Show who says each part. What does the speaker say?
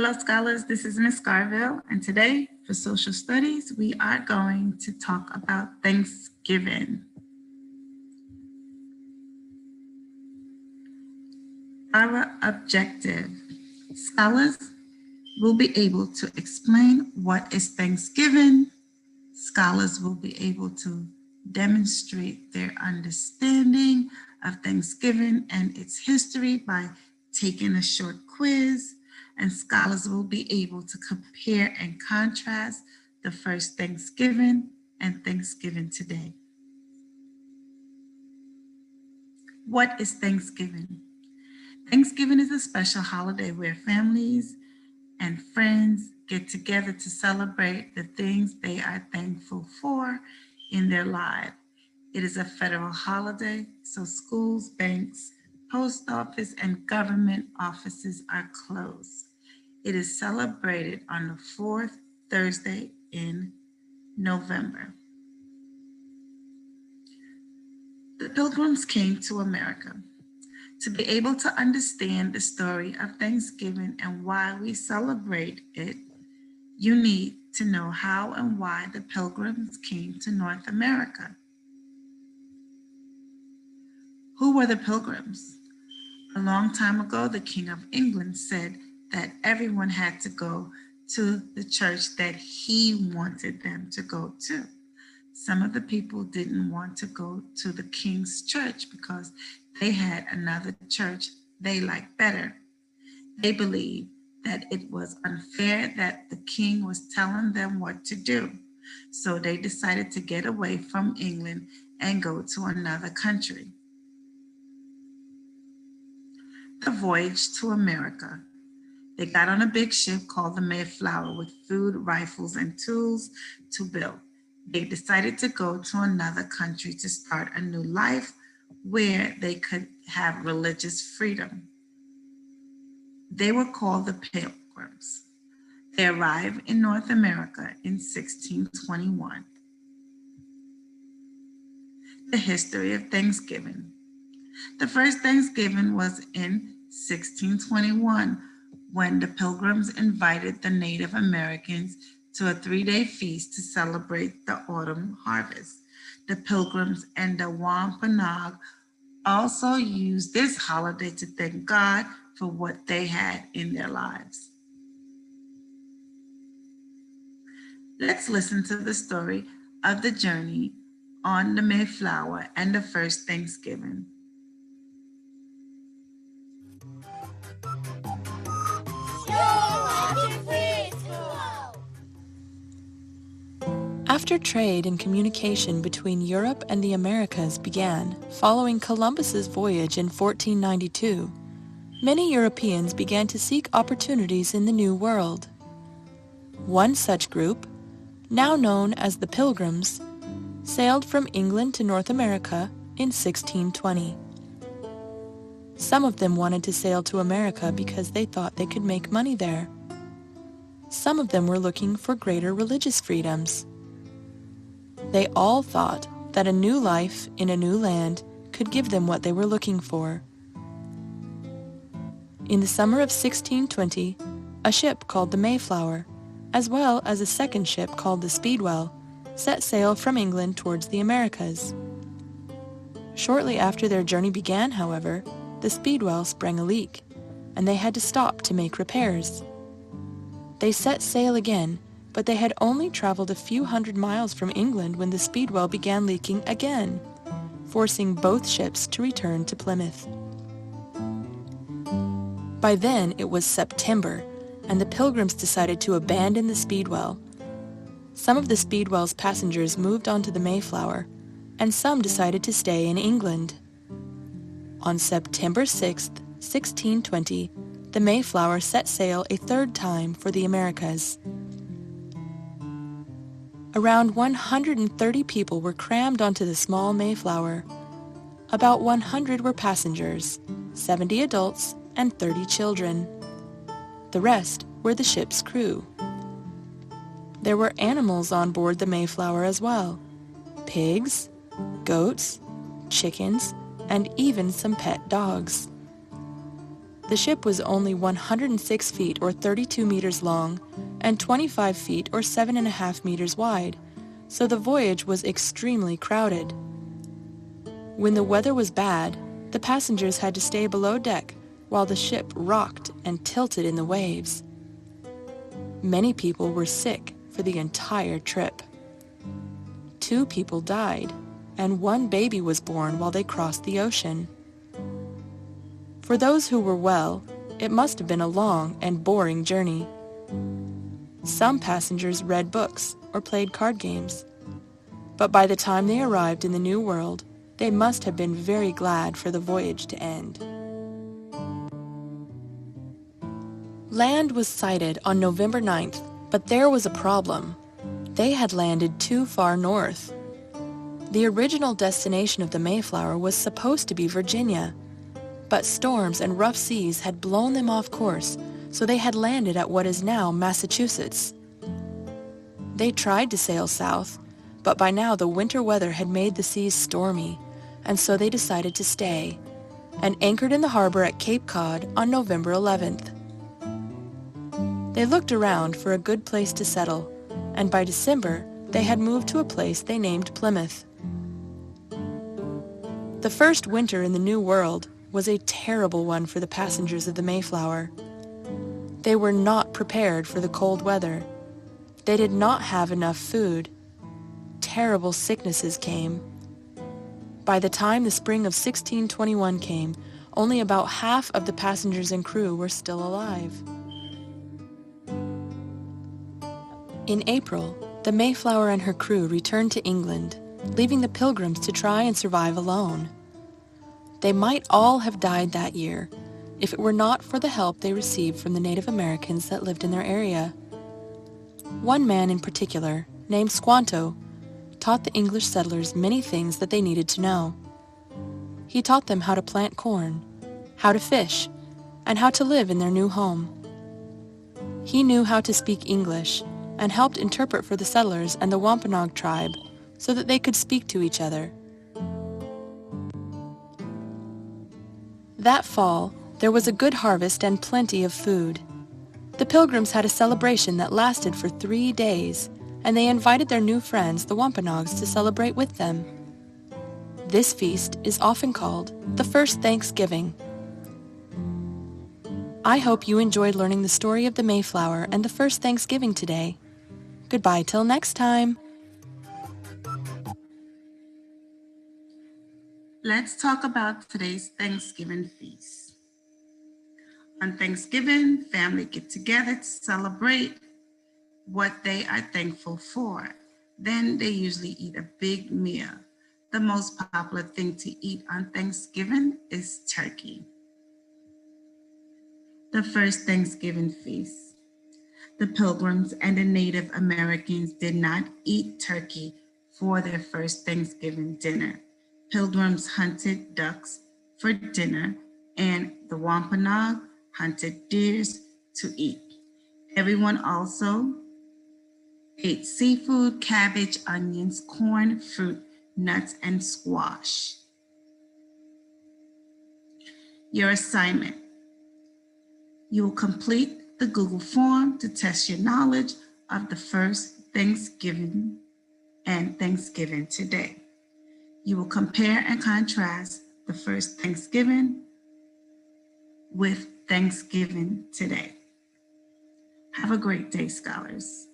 Speaker 1: Hello, scholars. This is Miss Garville, and today for social studies, we are going to talk about Thanksgiving. Our objective: scholars will be able to explain what is Thanksgiving. Scholars will be able to demonstrate their understanding of Thanksgiving and its history by taking a short quiz, and scholars will be able to compare and contrast the first Thanksgiving and Thanksgiving today. What is Thanksgiving? Thanksgiving is a special holiday where families and friends get together to celebrate the things they are thankful for in their life. It is a federal holiday, so schools, banks, post office, and government offices are closed. It is celebrated on the fourth Thursday in November. The Pilgrims came to America. To be able to understand the story of Thanksgiving and why we celebrate it, you need to know how and why the Pilgrims came to North America. Who were the Pilgrims? A long time ago, the King of England said that everyone had to go to the church that he wanted them to go to. Some of the people didn't want to go to the king's church because they had another church they liked better. They believed that it was unfair that the king was telling them what to do. So they decided to get away from England and go to another country. The voyage to America. They got on a big ship called the Mayflower with food, rifles, and tools to build. They decided to go to another country to start a new life where they could have religious freedom. They were called the Pilgrims. They arrived in North America in 1621. The history of Thanksgiving. The first Thanksgiving was in 1621 when the Pilgrims invited the Native Americans to a 3-day feast to celebrate the autumn harvest. The Pilgrims and the Wampanoag also used this holiday to thank God for what they had in their lives. Let's listen to the story of the journey on the Mayflower and the first Thanksgiving.
Speaker 2: After trade and communication between Europe and the Americas began following Columbus's voyage in 1492, many Europeans began to seek opportunities in the New World. One such group, now known as the Pilgrims, sailed from England to North America in 1620. Some of them wanted to sail to America because they thought they could make money there. Some of them were looking for greater religious freedoms. They all thought that a new life in a new land could give them what they were looking for. In the summer of 1620, a ship called the Mayflower, as well as a second ship called the Speedwell, set sail from England towards the Americas. Shortly after their journey began, however, the Speedwell sprang a leak, and they had to stop to make repairs. They set sail again, but they had only traveled a few hundred miles from England when the Speedwell began leaking again, forcing both ships to return to Plymouth. By then it was September, and the Pilgrims decided to abandon the Speedwell. Some of the Speedwell's passengers moved onto the Mayflower, and some decided to stay in England. On September 6, 1620, the Mayflower set sail a third time for the Americas. Around 130 people were crammed onto the small Mayflower. About 100 were passengers, 70 adults, and 30 children. The rest were the ship's crew. There were animals on board the Mayflower as well: pigs, goats, chickens, and even some pet dogs. The ship was only 106 feet or 32 meters long and 25 feet or 7.5 meters wide, so the voyage was extremely crowded. When the weather was bad, the passengers had to stay below deck while the ship rocked and tilted in the waves. Many people were sick for the entire trip. 2 people died, and 1 baby was born while they crossed the ocean. For those who were well, it must have been a long and boring journey. Some passengers read books or played card games. But by the time they arrived in the New World, they must have been very glad for the voyage to end. Land was sighted on November 9th, but there was a problem. They had landed too far north. The original destination of the Mayflower was supposed to be Virginia, but storms and rough seas had blown them off course, so they had landed at what is now Massachusetts. They tried to sail south, but by now the winter weather had made the seas stormy, and so they decided to stay, and anchored in the harbor at Cape Cod on November 11th. They looked around for a good place to settle, and by December they had moved to a place they named Plymouth. The first winter in the New World was a terrible one for the passengers of the Mayflower. They were not prepared for the cold weather. They did not have enough food. Terrible sicknesses came. By the time the spring of 1621 came, only about half of the passengers and crew were still alive. In April, the Mayflower and her crew returned to England, leaving the Pilgrims to try and survive alone. They might all have died that year if it were not for the help they received from the Native Americans that lived in their area. One man in particular, named Squanto, taught the English settlers many things that they needed to know. He taught them how to plant corn, how to fish, and how to live in their new home. He knew how to speak English and helped interpret for the settlers and the Wampanoag tribe so that they could speak to each other. That fall, there was a good harvest and plenty of food. The Pilgrims had a celebration that lasted for 3 days, and they invited their new friends, the Wampanoags, to celebrate with them. This feast is often called the First Thanksgiving. I hope you enjoyed learning the story of the Mayflower and the First Thanksgiving today. Goodbye till next time.
Speaker 1: Let's talk about today's Thanksgiving feast. On Thanksgiving, family get together to celebrate what they are thankful for. Then they usually eat a big meal. The most popular thing to eat on Thanksgiving is turkey. The first Thanksgiving feast. The Pilgrims and the Native Americans did not eat turkey for their first Thanksgiving dinner. Pilgrims hunted ducks for dinner, and the Wampanoag hunted deers to eat. Everyone also ate seafood, cabbage, onions, corn, fruit, nuts, and squash. Your assignment. You will complete the Google form to test your knowledge of the first Thanksgiving and Thanksgiving today. You will compare and contrast the first Thanksgiving with Thanksgiving today. Have a great day, scholars.